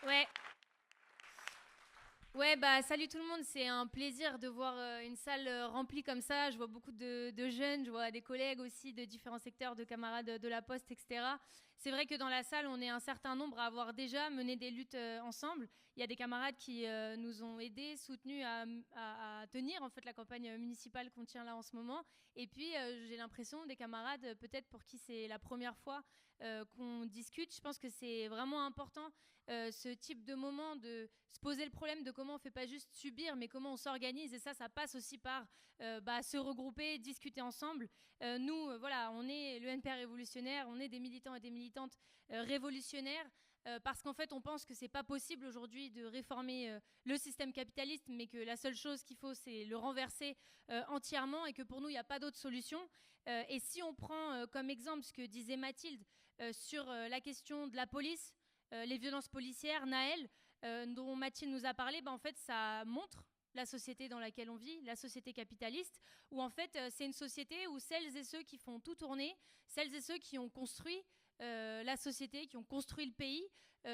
Ouais, ouais, bah salut tout le monde, c'est un plaisir de voir une salle remplie comme ça. Je vois beaucoup de jeunes, je vois des collègues aussi de différents secteurs, de camarades de la Poste, etc. C'est vrai que dans la salle, on est un certain nombre à avoir déjà mené des luttes ensemble. Il y a des camarades qui nous ont aidés, soutenus à tenir en fait la campagne municipale qu'on tient là en ce moment. Et puis j'ai l'impression des camarades peut-être pour qui c'est la première fois qu'on discute. Je pense que c'est vraiment important ce type de moment de se poser le problème de comment on fait pas juste subir, mais comment on s'organise. Et ça passe aussi par se regrouper, discuter ensemble. Nous, voilà, on est le NPR révolutionnaire, on est des militants et des militantes révolutionnaires. Parce qu'en fait, on pense que c'est pas possible aujourd'hui de réformer le système capitaliste, mais que la seule chose qu'il faut, c'est le renverser entièrement, et que pour nous, il n'y a pas d'autre solution. Et si on prend comme exemple ce que disait Mathilde sur la question de la police, les violences policières, Naël, dont Mathilde nous a parlé, en fait, ça montre la société dans laquelle on vit, la société capitaliste, où en fait c'est une société où celles et ceux qui font tout tourner, celles et ceux qui ont construit la société, qui ont construit le pays,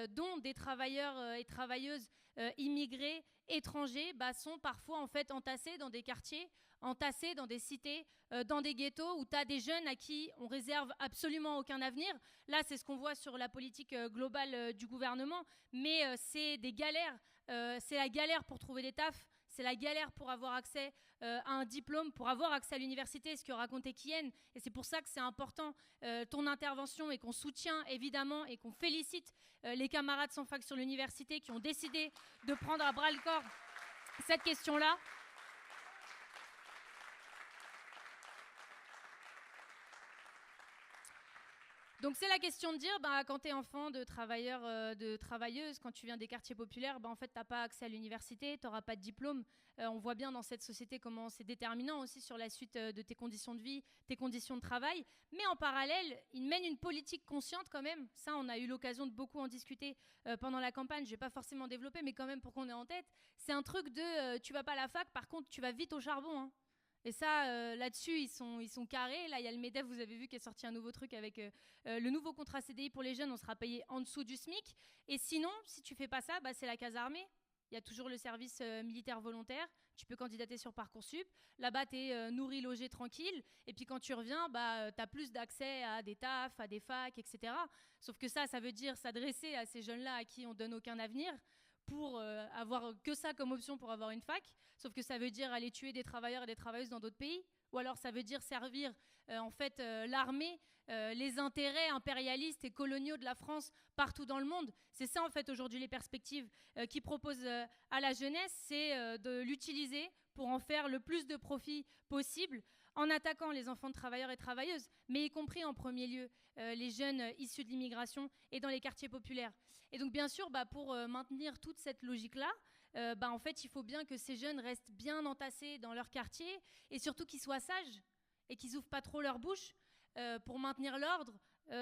dont des travailleurs et travailleuses immigrés, étrangers, sont parfois en fait entassés dans des quartiers, entassés dans des cités, dans des ghettos où tu as des jeunes à qui on réserve absolument aucun avenir. Là, c'est ce qu'on voit sur la politique globale du gouvernement, mais c'est des galères. C'est la galère pour trouver des tafs, c'est la galère pour avoir accès à un diplôme, pour avoir accès à l'université, ce que racontait Kien. Et c'est pour ça que c'est important ton intervention, et qu'on soutient évidemment et qu'on félicite les camarades sans fac sur l'université qui ont décidé de prendre à bras le corps cette question-là. Donc c'est la question de dire, quand tu es enfant de travailleurs, de travailleuses, quand tu viens des quartiers populaires, en fait, tu n'as pas accès à l'université, tu n'auras pas de diplôme. On voit bien dans cette société comment c'est déterminant aussi sur la suite de tes conditions de vie, tes conditions de travail. Mais en parallèle, ils mènent une politique consciente quand même. Ça, on a eu l'occasion de beaucoup en discuter pendant la campagne. Je ne vais pas forcément développer, mais quand même pour qu'on ait en tête. C'est un truc de tu vas pas à la fac, par contre, tu vas vite au charbon, hein. Et ça, là-dessus, ils sont carrés. Là, il y a le MEDEF, vous avez vu, qui a sorti un nouveau truc avec le nouveau contrat CDI pour les jeunes. On sera payé en dessous du SMIC. Et sinon, si tu fais pas ça, c'est la case armée. Il y a toujours le service militaire volontaire. Tu peux candidater sur Parcoursup. Là-bas, tu es nourri, logé, tranquille. Et puis quand tu reviens, tu as plus d'accès à des tafs, à des facs, etc. Sauf que ça veut dire s'adresser à ces jeunes-là à qui on donne aucun avenir pour avoir que ça comme option pour avoir une fac. Sauf que ça veut dire aller tuer des travailleurs et des travailleuses dans d'autres pays. Ou alors ça veut dire servir l'armée, les intérêts impérialistes et coloniaux de la France partout dans le monde. C'est ça en fait aujourd'hui les perspectives qui proposent à la jeunesse, c'est de l'utiliser pour en faire le plus de profit possible en attaquant les enfants de travailleurs et travailleuses, mais y compris en premier lieu les jeunes issus de l'immigration et dans les quartiers populaires. Et donc bien sûr, pour maintenir toute cette logique-là, en fait, il faut bien que ces jeunes restent bien entassés dans leur quartier, et surtout qu'ils soient sages et qu'ils ouvrent pas trop leur bouche pour maintenir l'ordre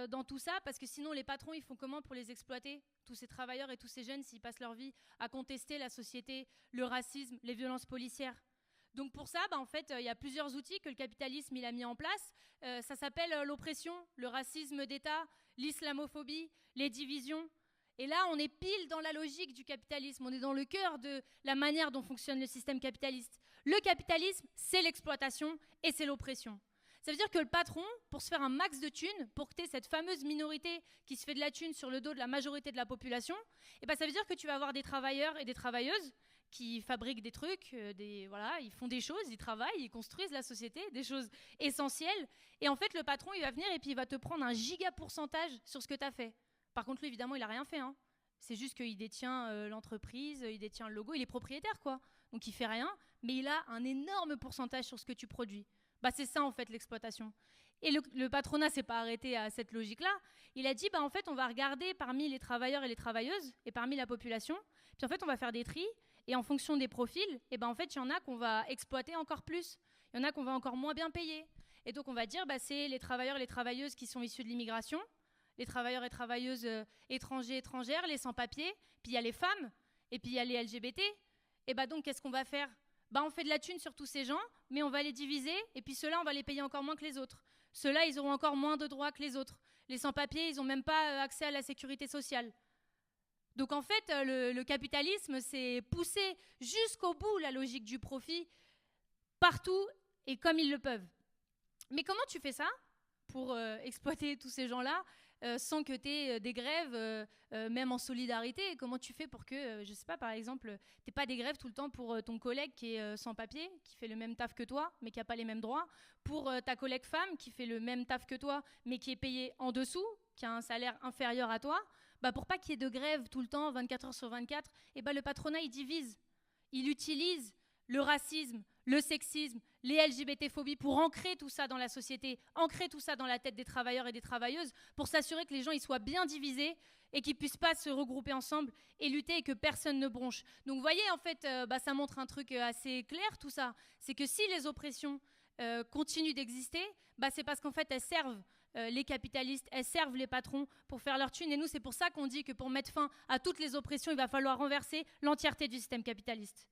dans tout ça, parce que sinon les patrons, ils font comment pour les exploiter, tous ces travailleurs et tous ces jeunes, s'ils passent leur vie à contester la société, le racisme, les violences policières. Donc pour ça, en fait, il y a plusieurs outils que le capitalisme il a mis en place. Ça s'appelle l'oppression, le racisme d'État, l'islamophobie, les divisions. Et là, on est pile dans la logique du capitalisme. On est dans le cœur de la manière dont fonctionne le système capitaliste. Le capitalisme, c'est l'exploitation et c'est l'oppression. Ça veut dire que le patron, pour se faire un max de thunes, pour que tu aies cette fameuse minorité qui se fait de la thune sur le dos de la majorité de la population, ça veut dire que tu vas avoir des travailleurs et des travailleuses qui fabriquent des trucs, ils font des choses, ils travaillent, ils construisent la société, des choses essentielles. Et en fait, le patron, il va venir et puis il va te prendre un giga pourcentage sur ce que tu as fait. Par contre, lui, évidemment, il n'a rien fait, hein. C'est juste qu'il détient l'entreprise, il détient le logo, il est propriétaire, quoi. Donc il fait rien, mais il a un énorme pourcentage sur ce que tu produis. C'est ça, en fait, l'exploitation. Et le patronat s'est pas arrêté à cette logique-là. Il a dit, en fait, on va regarder parmi les travailleurs et les travailleuses, et parmi la population, puis en fait, on va faire des tris, et en fonction des profils, en fait, il y en a qu'on va exploiter encore plus. Il y en a qu'on va encore moins bien payer. Et donc, on va dire, c'est les travailleurs et les travailleuses qui sont issus de l'immigration, les travailleurs et travailleuses étrangers, étrangères, les sans-papiers, puis il y a les femmes, et puis il y a les LGBT. Et donc, qu'est-ce qu'on va faire ? On fait de la thune sur tous ces gens, mais on va les diviser, et puis ceux-là, on va les payer encore moins que les autres. Ceux-là, ils auront encore moins de droits que les autres. Les sans-papiers, ils n'ont même pas accès à la sécurité sociale. Donc en fait, le capitalisme, c'est pousser jusqu'au bout la logique du profit, partout et comme ils le peuvent. Mais comment tu fais ça pour exploiter tous ces gens-là sans que tu aies des grèves, même en solidarité? Comment tu fais pour que, je sais pas, par exemple, tu n'aies pas des grèves tout le temps pour ton collègue qui est sans papier, qui fait le même taf que toi, mais qui n'a pas les mêmes droits, pour ta collègue femme qui fait le même taf que toi, mais qui est payée en dessous, qui a un salaire inférieur à toi? Bah pour pas qu'il y ait de grève tout le temps, 24 heures sur 24, et bah le patronat, il divise. Il utilise le racisme, le sexisme, les LGBT-phobies pour ancrer tout ça dans la société, ancrer tout ça dans la tête des travailleurs et des travailleuses, pour s'assurer que les gens ils soient bien divisés et qu'ils ne puissent pas se regrouper ensemble et lutter et que personne ne bronche. Donc vous voyez, en fait, ça montre un truc assez clair, tout ça. C'est que si les oppressions continuent d'exister, c'est parce qu'en fait, elles servent les capitalistes, elles servent les patrons pour faire leur thune. Et nous, c'est pour ça qu'on dit que pour mettre fin à toutes les oppressions, il va falloir renverser l'entièreté du système capitaliste.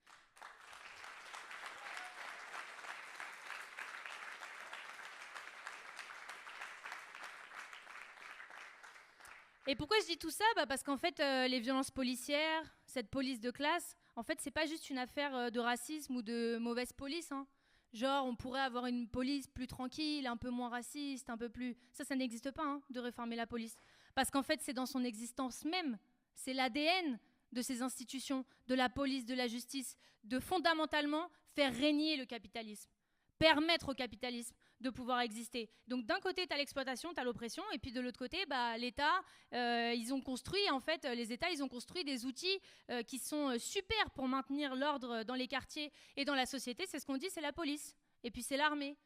Et pourquoi je dis tout ça? Parce qu'en fait, les violences policières, cette police de classe, en fait, c'est pas juste une affaire de racisme ou de mauvaise police, hein. Genre, on pourrait avoir une police plus tranquille, un peu moins raciste, un peu plus... Ça n'existe pas, hein, de réformer la police. Parce qu'en fait, c'est dans son existence même. C'est l'ADN de ces institutions, de la police, de la justice, de fondamentalement faire régner le capitalisme, permettre au capitalisme de pouvoir exister. Donc d'un côté, tu as l'exploitation, tu as l'oppression, et puis de l'autre côté, l'État, ils ont construit, en fait, les États, ils ont construit des outils qui sont super pour maintenir l'ordre dans les quartiers et dans la société. C'est ce qu'on dit, c'est la police. Et puis c'est l'armée.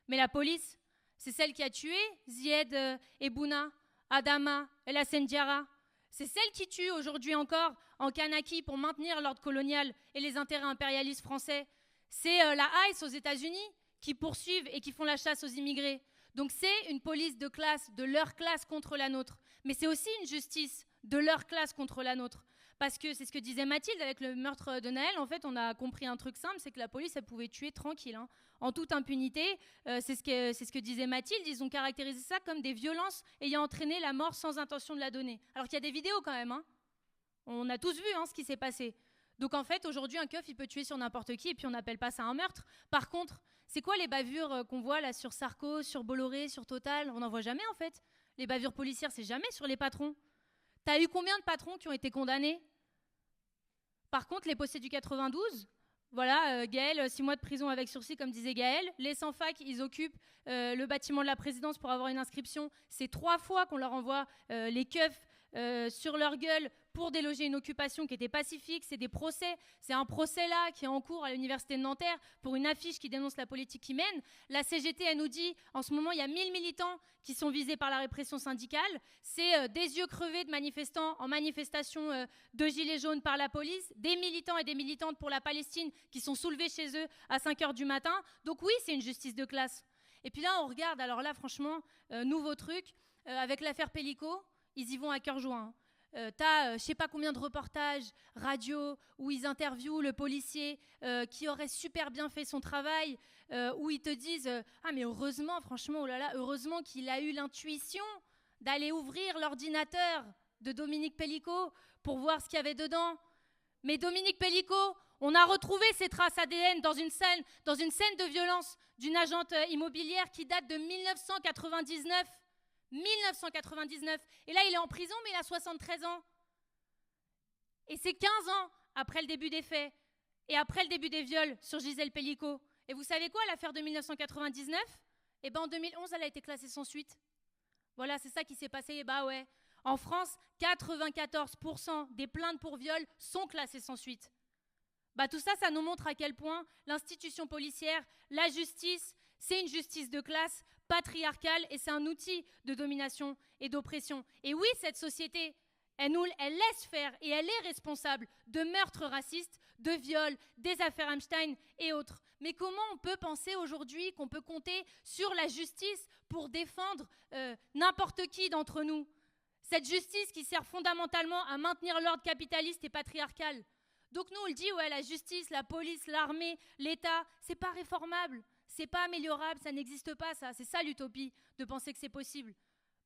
Mais la police, c'est celle qui a tué Zied Ebouna, Adama, El Hassan Diarra. C'est celle qui tue aujourd'hui encore en Kanaki pour maintenir l'ordre colonial et les intérêts impérialistes français. C'est la ICE aux États-Unis qui poursuivent et qui font la chasse aux immigrés. Donc c'est une police de classe, de leur classe contre la nôtre. Mais c'est aussi une justice de leur classe contre la nôtre. Parce que c'est ce que disait Mathilde avec le meurtre de Naël. En fait, on a compris un truc simple, c'est que la police, elle pouvait tuer tranquille, hein, en toute impunité. C'est ce que disait Mathilde. Ils ont caractérisé ça comme des violences ayant entraîné la mort sans intention de la donner. Alors qu'il y a des vidéos quand même, hein. On a tous vu ce qui s'est passé. Donc en fait, aujourd'hui, un keuf, il peut tuer sur n'importe qui et puis on n'appelle pas ça un meurtre. Par contre, c'est quoi les bavures qu'on voit là sur Sarko, sur Bolloré, sur Total? On n'en voit jamais en fait. Les bavures policières, c'est jamais sur les patrons. T'as eu combien de patrons qui ont été condamnés? Par contre, les postés du 92, voilà, Gaël, 6 mois de prison avec sursis, comme disait Gaël. Les sans-fac, ils occupent le bâtiment de la présidence pour avoir une inscription. C'est 3 fois qu'on leur envoie les keufs sur leur gueule pour déloger une occupation qui était pacifique. C'est des procès. C'est un procès là qui est en cours à l'université de Nanterre pour une affiche qui dénonce la politique qu'ils mènent. La CGT, elle nous dit, en ce moment, il y a 1000 militants qui sont visés par la répression syndicale. C'est des yeux crevés de manifestants en manifestation de gilets jaunes par la police, des militants et des militantes pour la Palestine qui sont soulevés chez eux à 5h du matin. Donc oui, c'est une justice de classe. Et puis là, on regarde, alors là, franchement, nouveau truc, avec l'affaire Pellico, ils y vont à cœur joint. T'as je sais pas combien de reportages radio où ils interviewent le policier qui aurait super bien fait son travail, où ils te disent ah mais heureusement, franchement, oh là là, heureusement qu'il a eu l'intuition d'aller ouvrir l'ordinateur de Dominique Pellico pour voir ce qu'il y avait dedans. Mais Dominique Pellico, on a retrouvé ses traces ADN dans une scène de violence d'une agente immobilière qui date de 1999. 1999. Et là, il est en prison, mais il a 73 ans. Et c'est 15 ans après le début des faits et après le début des viols sur Gisèle Pellico. Et vous savez quoi, l'affaire de 1999? Eh bien, en 2011, elle a été classée sans suite. Voilà, c'est ça qui s'est passé. Et bah ouais. En France, 94% des plaintes pour viol sont classées sans suite. Tout ça, ça nous montre à quel point l'institution policière, la justice, c'est une justice de classe patriarcale et c'est un outil de domination et d'oppression. Et oui, cette société, elle laisse faire et elle est responsable de meurtres racistes, de viols, des affaires Epstein et autres. Mais comment on peut penser aujourd'hui qu'on peut compter sur la justice pour défendre n'importe qui d'entre nous? Cette justice qui sert fondamentalement à maintenir l'ordre capitaliste et patriarcal. Donc nous, on le dit, ouais, la justice, la police, l'armée, l'État, c'est pas réformable, c'est pas améliorable, ça n'existe pas, ça. C'est ça l'utopie, de penser que c'est possible.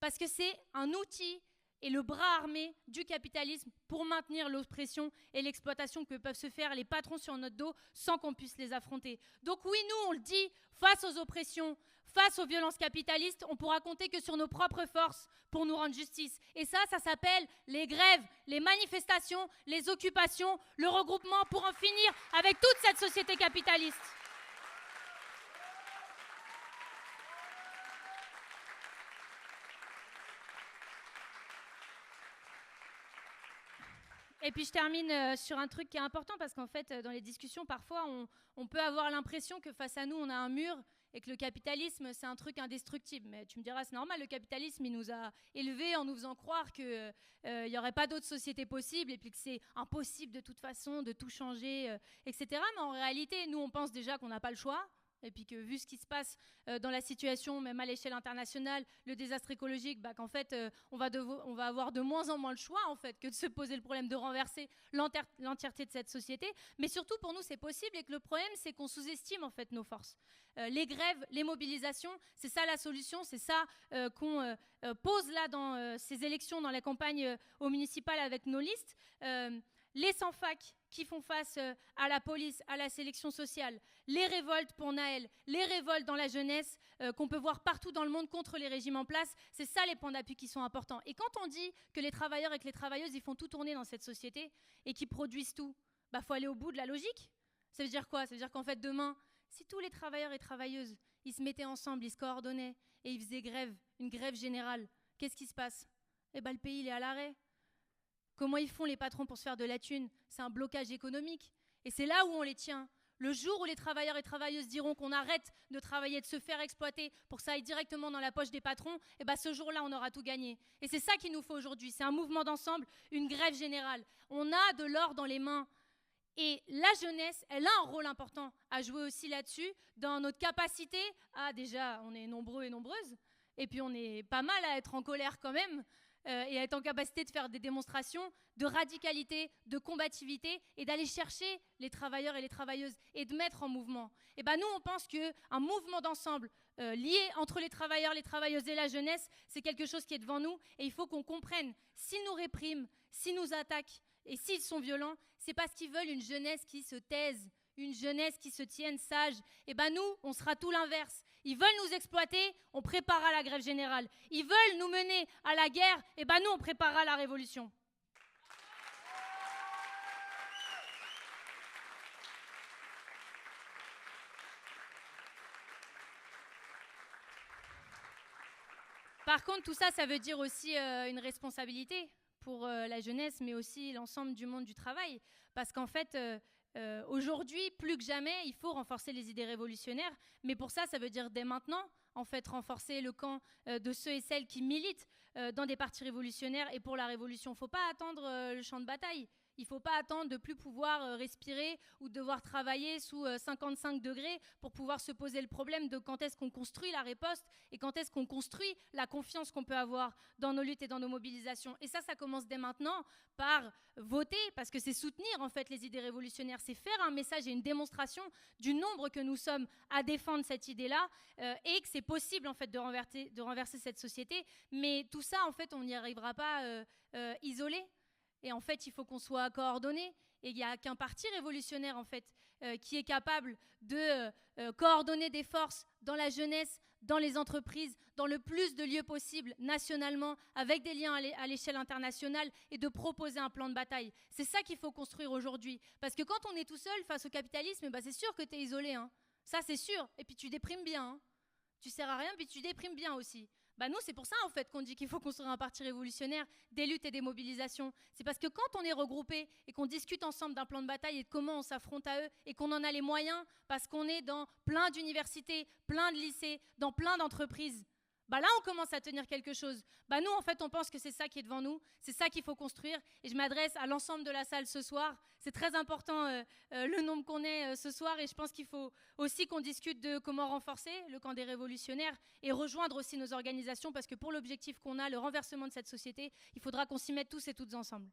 Parce que c'est un outil et le bras armé du capitalisme pour maintenir l'oppression et l'exploitation que peuvent se faire les patrons sur notre dos sans qu'on puisse les affronter. Donc oui, nous, on le dit, face aux oppressions, face aux violences capitalistes, on pourra compter que sur nos propres forces pour nous rendre justice. Et ça s'appelle les grèves, les manifestations, les occupations, le regroupement pour en finir avec toute cette société capitaliste. Et puis je termine sur un truc qui est important parce qu'en fait, dans les discussions, parfois, on peut avoir l'impression que face à nous, on a un mur et que le capitalisme, c'est un truc indestructible. Mais tu me diras, c'est normal, le capitalisme, il nous a élevés en nous faisant croire qu'il n'y aurait pas d'autres sociétés possibles et puis que c'est impossible de toute façon de tout changer, etc. Mais en réalité, nous, on pense déjà qu'on n'a pas le choix. Et puis que vu ce qui se passe dans la situation, même à l'échelle internationale, le désastre écologique, qu'en fait, on va avoir de moins en moins le choix en fait, que de se poser le problème de renverser l'entièreté de cette société. Mais surtout, pour nous, c'est possible et que le problème, c'est qu'on sous-estime en fait nos forces. Les grèves, les mobilisations, c'est ça la solution, c'est ça qu'on pose là dans ces élections, dans la campagne aux municipales avec nos listes. Les sans-fac qui font face à la police, à la sélection sociale, les révoltes pour Naël, les révoltes dans la jeunesse qu'on peut voir partout dans le monde contre les régimes en place, c'est ça les points d'appui qui sont importants. Et quand on dit que les travailleurs et que les travailleuses, ils font tout tourner dans cette société et qu'ils produisent tout, faut aller au bout de la logique. Ça veut dire quoi? Ça veut dire qu'en fait demain, si tous les travailleurs et travailleuses, ils se mettaient ensemble, ils se coordonnaient et ils faisaient grève, une grève générale, qu'est-ce qui se passe? Le pays, il est à l'arrêt. Comment ils font les patrons pour se faire de la thune? C'est un blocage économique. Et c'est là où on les tient. Le jour où les travailleurs et travailleuses diront qu'on arrête de travailler, de se faire exploiter pour que ça aille directement dans la poche des patrons, ce jour-là, on aura tout gagné. Et c'est ça qu'il nous faut aujourd'hui. C'est un mouvement d'ensemble, une grève générale. On a de l'or dans les mains. Et la jeunesse, elle a un rôle important à jouer aussi là-dessus, dans notre capacité à, déjà, on est nombreux et nombreuses, et puis on est pas mal à être en colère quand même, et à être en capacité de faire des démonstrations de radicalité, de combativité et d'aller chercher les travailleurs et les travailleuses et de mettre en mouvement. Et nous, on pense qu'un mouvement d'ensemble lié entre les travailleurs, les travailleuses et la jeunesse, c'est quelque chose qui est devant nous et il faut qu'on comprenne, s'ils nous répriment, s'ils nous attaquent et s'ils sont violents, c'est parce qu'ils veulent une jeunesse qui se taise, une jeunesse qui se tienne sage. Nous, on sera tout l'inverse. Ils veulent nous exploiter, on préparera la grève générale. Ils veulent nous mener à la guerre, nous, on préparera la révolution. Par contre, tout ça, ça veut dire aussi une responsabilité pour la jeunesse, mais aussi l'ensemble du monde du travail. Parce qu'en fait, aujourd'hui, plus que jamais, il faut renforcer les idées révolutionnaires. Mais pour ça, ça veut dire dès maintenant, en fait, renforcer le camp de ceux et celles qui militent dans des partis révolutionnaires et pour la révolution. Il ne faut pas attendre le champ de bataille. Il ne faut pas attendre de plus pouvoir respirer ou de devoir travailler sous 55 degrés pour pouvoir se poser le problème de quand est-ce qu'on construit la riposte et quand est-ce qu'on construit la confiance qu'on peut avoir dans nos luttes et dans nos mobilisations. Et ça commence dès maintenant par voter, parce que c'est soutenir en fait les idées révolutionnaires, c'est faire un message et une démonstration du nombre que nous sommes à défendre cette idée-là et que c'est possible en fait de renverser cette société. Mais tout ça en fait on n'y arrivera pas isolé. Et en fait, il faut qu'on soit coordonnés. Et il n'y a qu'un parti révolutionnaire, en fait, qui est capable de coordonner des forces dans la jeunesse, dans les entreprises, dans le plus de lieux possible, nationalement, avec des liens à l'échelle internationale, et de proposer un plan de bataille. C'est ça qu'il faut construire aujourd'hui. Parce que quand on est tout seul face au capitalisme, c'est sûr que tu es isolé. Hein. Ça, c'est sûr. Et puis tu déprimes bien. Hein. Tu sers à rien, puis tu déprimes bien aussi. Nous, c'est pour ça, en fait, qu'on dit qu'il faut construire un parti révolutionnaire, des luttes et des mobilisations. C'est parce que quand on est regroupé et qu'on discute ensemble d'un plan de bataille et de comment on s'affronte à eux et qu'on en a les moyens, parce qu'on est dans plein d'universités, plein de lycées, dans plein d'entreprises, là, on commence à tenir quelque chose. Nous, en fait, on pense que c'est ça qui est devant nous, c'est ça qu'il faut construire. Et je m'adresse à l'ensemble de la salle ce soir. C'est très important le nombre qu'on est ce soir. Et je pense qu'il faut aussi qu'on discute de comment renforcer le camp des révolutionnaires et rejoindre aussi nos organisations. Parce que pour l'objectif qu'on a, le renversement de cette société, il faudra qu'on s'y mette tous et toutes ensemble.